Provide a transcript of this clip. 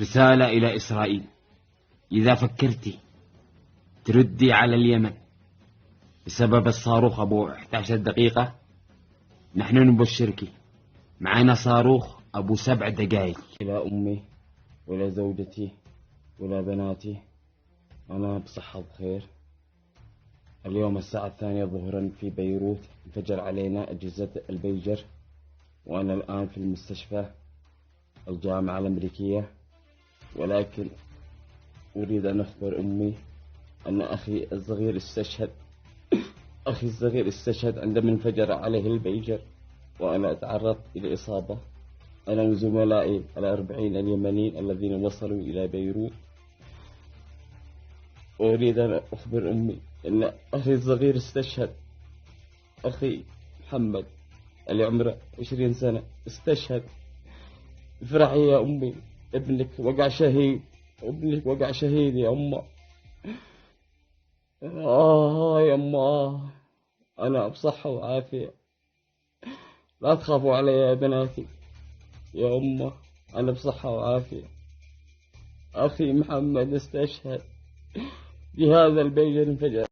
رسالة إلى إسرائيل: إذا فكرتي تردي على اليمن بسبب الصاروخ أبو 11 دقيقة، نحن نبشرك، معنا صاروخ أبو 7 دقائق. إلى أمي وإلى زوجتي وإلى بناتي، أنا بصحة بخير. اليوم الساعة 2 ظهرا في بيروت انفجر علينا أجهزة البيجر، وأنا الآن في المستشفى الجامعة الأمريكية، ولكن أريد أن أخبر أمي أن أخي الصغير استشهد. أخي الصغير استشهد عندما انفجر عليه البيجر، وأنا تعرضت إلى إصابة، أنا وزملائي 40 اليمنيين الذين وصلوا إلى بيروت. وأريد أن أخبر أمي أن أخي الصغير استشهد، أخي محمد اللي عمره 20 سنة استشهد. افرحي يا أمي، ابنك وقع شهيد، ابنك وقع شهيد يا أمه. يا أمه، أنا بصحة وعافية، لا تخافوا علي يا بناتي. يا أمه أنا بصحة وعافية، أخي محمد استشهد بهذا البيجر انفجر.